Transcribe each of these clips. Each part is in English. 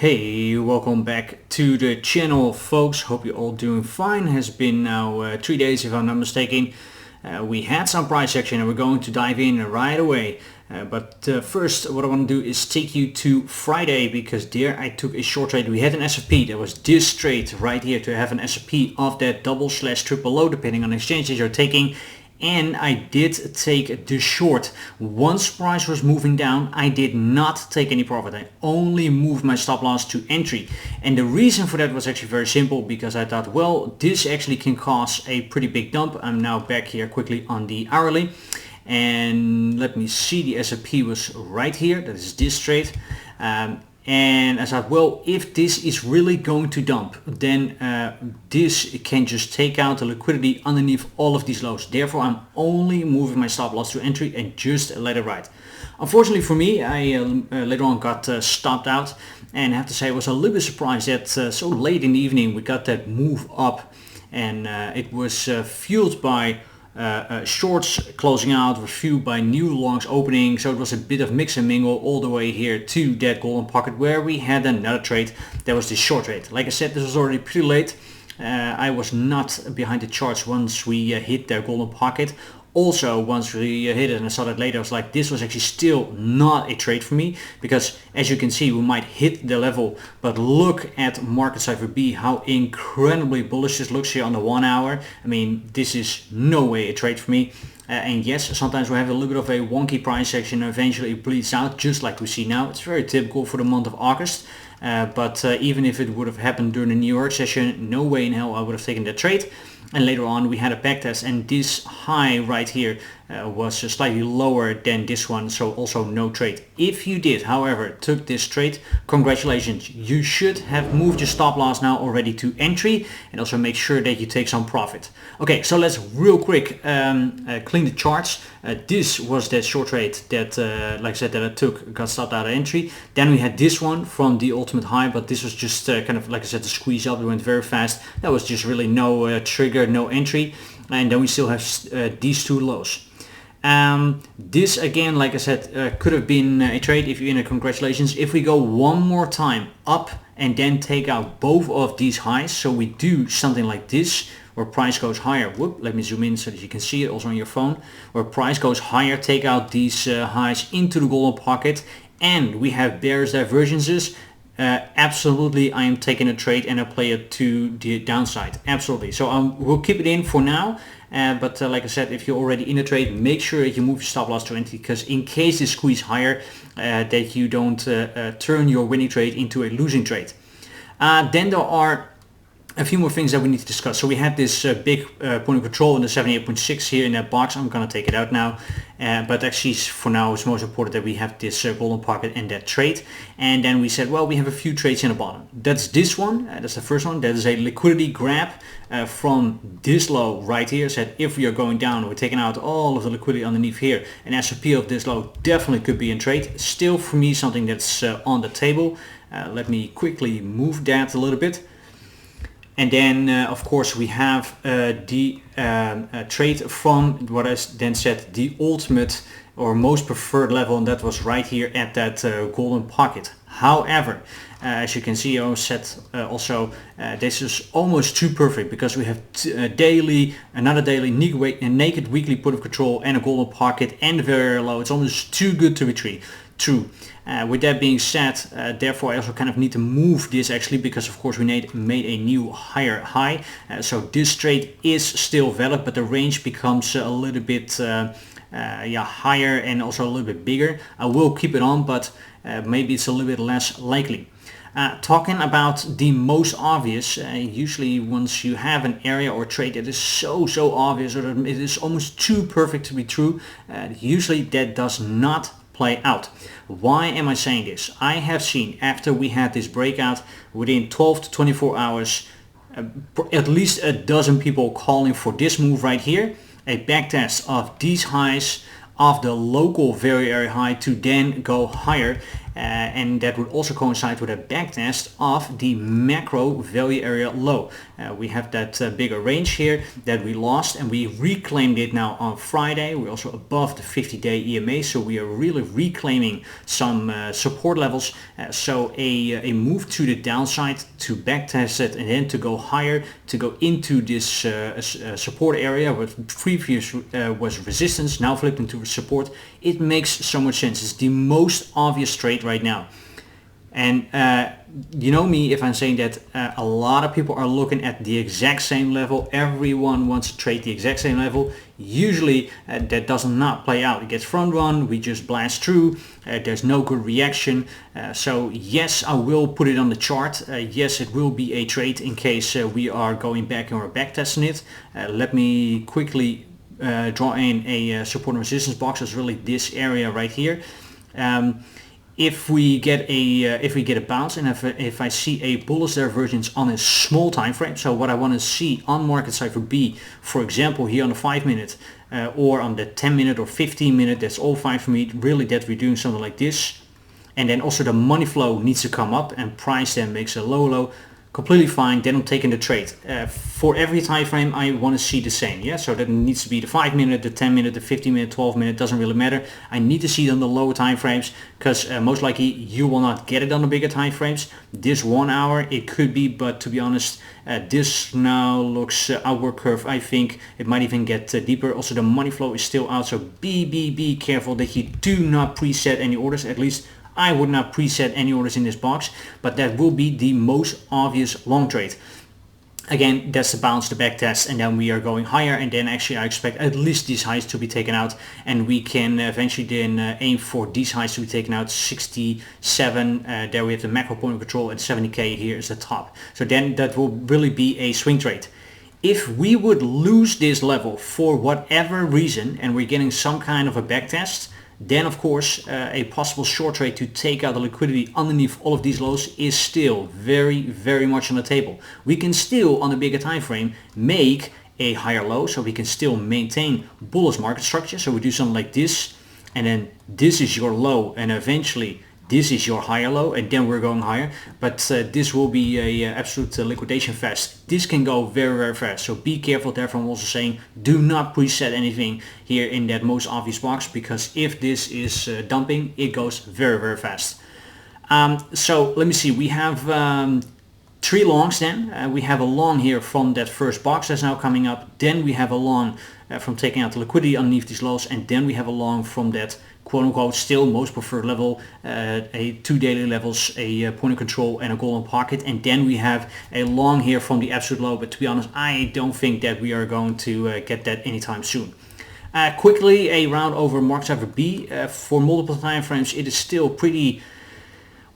Hey, welcome back to the channel, folks. Hope you're all doing fine. Has been now 3 days if I'm not mistaken. We had some price action and we're going to dive in right away. But first, what I want to do is take you to Friday, because there I took a short trade. We had an S&P. There was this trade right here to have an S&P of that double/triple low, depending on exchanges you're taking. And I did take the short. Once price was moving down, I did not take any profit. I only moved my stop loss to entry. And the reason for that was actually very simple, because I thought, well, this actually can cause a pretty big dump. I'm now back here quickly on the hourly. And let me see, the S&P was right here. That is this trade. And I thought, well, if this is really going to dump, then this can just take out the liquidity underneath all of these lows. Therefore, I'm only moving my stop loss to entry and just let it ride. Unfortunately for me, I later on got stopped out, and I have to say I was a little bit surprised that so late in the evening we got that move up, and it was fueled by shorts closing out, were fueled by new longs opening. So it was a bit of mix and mingle all the way here to that golden pocket where we had another trade. That was the short trade. Like I said, this was already pretty late. I was not behind the charts once we hit their golden pocket. Also, once we hit it, and I saw that later, I was like, this was actually still not a trade for me, because as you can see, we might hit the level, but look at market Cipher B, how incredibly bullish this looks here on the 1 hour. I mean, this is no way a trade for me. And yes, sometimes we have a little bit of a wonky price action and eventually it bleeds out, just like we see now. It's very typical for the month of August. But even if it would have happened during the New York session, no way in hell I would have taken that trade. And later on we had a backtest, and this high right here was slightly lower than this one, so also no trade. If you did, however, took this trade, congratulations. You should have moved your stop loss now already to entry, and also make sure that you take some profit. Okay, so let's real quick clean the charts. This was that short trade that, like I said, that I took, got stopped out of entry. Then we had this one from the ultimate high, but this was just kind of, like I said, the squeeze up. It went very fast. That was just really no trigger, no entry. And then we still have these two lows. This again, like I said, could have been a trade. If you're in it, congratulations. If we go one more time up and then take out both of these highs, so we do something like this, where price goes higher. Whoop, let me zoom in so that you can see it also on your phone. Where price goes higher, take out these highs into the golden pocket, and we have bearish divergences. Absolutely, I am taking a trade and I play it to the downside. Absolutely. So we'll keep it in for now. But like I said, if you're already in a trade, make sure that you move your stop loss to entry, because in case they squeeze higher, that you don't turn your winning trade into a losing trade. Then there are a few more things that we need to discuss. So we had this big point of control in the 78.6 here in that box. I'm going to take it out now. But actually for now it's most important that we have this golden pocket and that trade. And then we said, well, we have a few trades in the bottom. That's this one. That's the first one. That is a liquidity grab from this low right here. Said if we are going down, we're taking out all of the liquidity underneath here. An S&P of this low definitely could be in trade. Still for me something that's on the table. Let me quickly move that a little bit. And then, of course, we have the trade from what I then said, the ultimate or most preferred level, and that was right here at that golden pocket. However, as you can see, I said also this is almost too perfect, because we have another daily naked weekly put of control and a golden pocket and very low. It's almost too good to be true. With that being said, therefore I also kind of need to move this actually, because of course we made a new higher high. So this trade is still valid, but the range becomes a little bit higher and also a little bit bigger. I will keep it on, but maybe it's a little bit less likely. Talking about the most obvious, usually once you have an area or trade that is so obvious, or that it is almost too perfect to be true, usually that does not play out. Why am I saying this? I have seen, after we had this breakout, within 12 to 24 hours, at least a dozen people calling for this move right here, a backtest of these highs, of the local very high to then go higher. and that would also coincide with a backtest of the macro value area low. We have that bigger range here that we lost, and we reclaimed it now on Friday. We're also above the 50-day EMA, so we are really reclaiming some support levels. So a move to the downside to backtest it and then to go higher, to go into this support area where previous was resistance, now flipped into support. It makes so much sense. It's the most obvious trade right now. And you know me if I'm saying that a lot of people are looking at the exact same level. Everyone wants to trade the exact same level. Usually that does not play out. It gets front run, we just blast through, there's no good reaction. So yes, I will put it on the chart. Yes, it will be a trade in case we are going back and we're back testing it. Let me quickly draw in a support and resistance box. It's really this area right here. If we get a bounce, and if I see a bullish divergence on a small time frame, so what I want to see on market Cipher B, for example here on the 5 minute or on the 10 minute or 15 minute, that's all fine for me. Really, that we're doing something like this, and then also the money flow needs to come up, and price then makes a low. Completely fine. Then I'm taking the trade. For every time frame I want to see the same. Yeah, so that needs to be the 5 minute, the 10 minute, the 15 minute, 12 minute, doesn't really matter. I need to see it on the lower time frames because most likely you will not get it on the bigger time frames. This 1 hour it could be, but to be honest, this now looks outward curve. I think it might even get deeper. Also the money flow is still out, so be careful that you do not preset any orders. At least I would not preset any orders in this box, but that will be the most obvious long trade. Again, that's the bounce, the back test, and then we are going higher, and then actually I expect at least these highs to be taken out, and we can eventually then aim for these highs to be taken out. 67, there we have the macro point of control, and 70k here is the top. So then that will really be a swing trade. If we would lose this level for whatever reason, and we're getting some kind of a back test, then of course a possible short trade to take out the liquidity underneath all of these lows is still very much on the table. We can still on a bigger time frame make a higher low, so we can still maintain bullish market structure. So we do something like this, and then this is your low, and eventually this is your higher low, and then we're going higher. But this will be a absolute liquidation fest. This can go very fast, so be careful. Therefore I'm also saying do not preset anything here in that most obvious box, because if this is dumping, it goes very fast. So let me see, we have 3 longs then. We have a long here from that first box that's now coming up. Then we have a long from taking out the liquidity underneath these lows, and then we have a long from that quote-unquote still most preferred level, a 2 daily levels, a point of control and a golden pocket, and then we have a long here from the absolute low. But to be honest, I don't think that we are going to get that anytime soon. Quickly, a round over market Cipher B. For multiple time frames, it is still pretty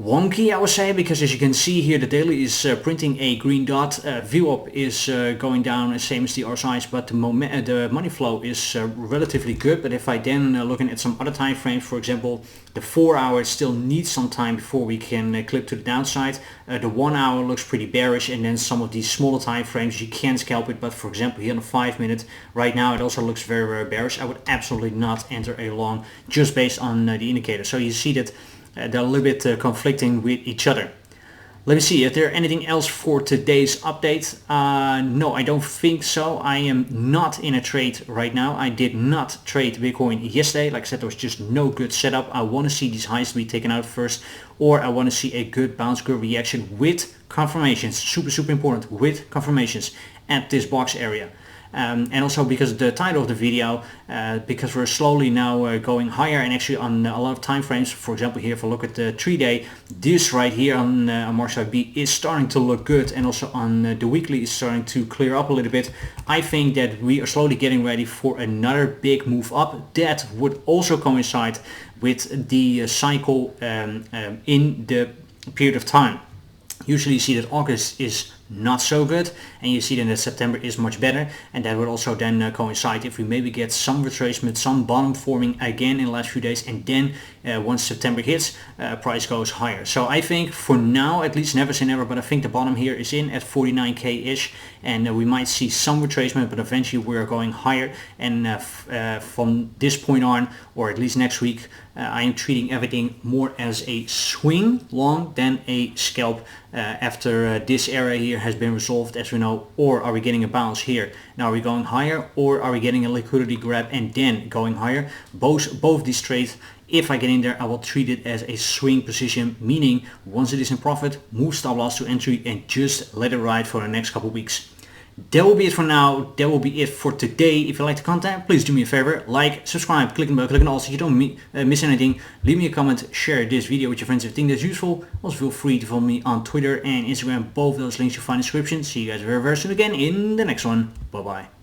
wonky, I would say, because as you can see here, the daily is printing a green dot. VWAP is going down, same as the RSIs, but the money flow is relatively good. But if I then looking at some other time frames, for example, the 4 hour still needs some time before we can clip to the downside. The 1 hour looks pretty bearish, and then some of these smaller time frames you can scalp it. But for example, here on the 5 minute, right now it also looks very bearish. I would absolutely not enter a long just based on the indicator. So you see that they're a little bit conflicting with each other. Let me see if there's anything else for today's update. No, I don't think so. I am not in a trade right now. I did not trade Bitcoin yesterday. Like I said, there was just no good setup. I want to see these highs to be taken out first, or I want to see a good bounce, good reaction with confirmations. Super important, with confirmations at this box area. And also because the title of the video, because we're slowly now going higher, and actually on a lot of time frames. For example, here if I look at the 3-day, this right here on market Cipher B is starting to look good, and also on the weekly is starting to clear up a little bit. I think that we are slowly getting ready for another big move up. That would also coincide with the cycle in the period of time. Usually you see that August is not so good, and you see then that September is much better, and that would also then coincide if we maybe get some retracement, some bottom forming again in the last few days, and then once September hits, price goes higher. So I think for now, at least, never say never, but I think the bottom here is in at 49k ish, and we might see some retracement, but eventually we're going higher. And from this point on, or at least next week, I am treating everything more as a swing long than a scalp after this area here has been resolved, as we know. Or are we getting a bounce here? Now are we going higher, or are we getting a liquidity grab and then going higher? Both these trades, if I get in there, I will treat it as a swing position, meaning once it is in profit, move stop loss to entry and just let it ride for the next couple weeks. That will be it for now. That will be it for today. If you like the content, please do me a favor, like, subscribe, click on the bell, click on all so you don't miss anything. Leave me a comment, share this video with your friends if you think that's useful. Also feel free to follow me on Twitter and Instagram. Both those links you'll find in the description. See you guys very soon again in the next one. Bye bye.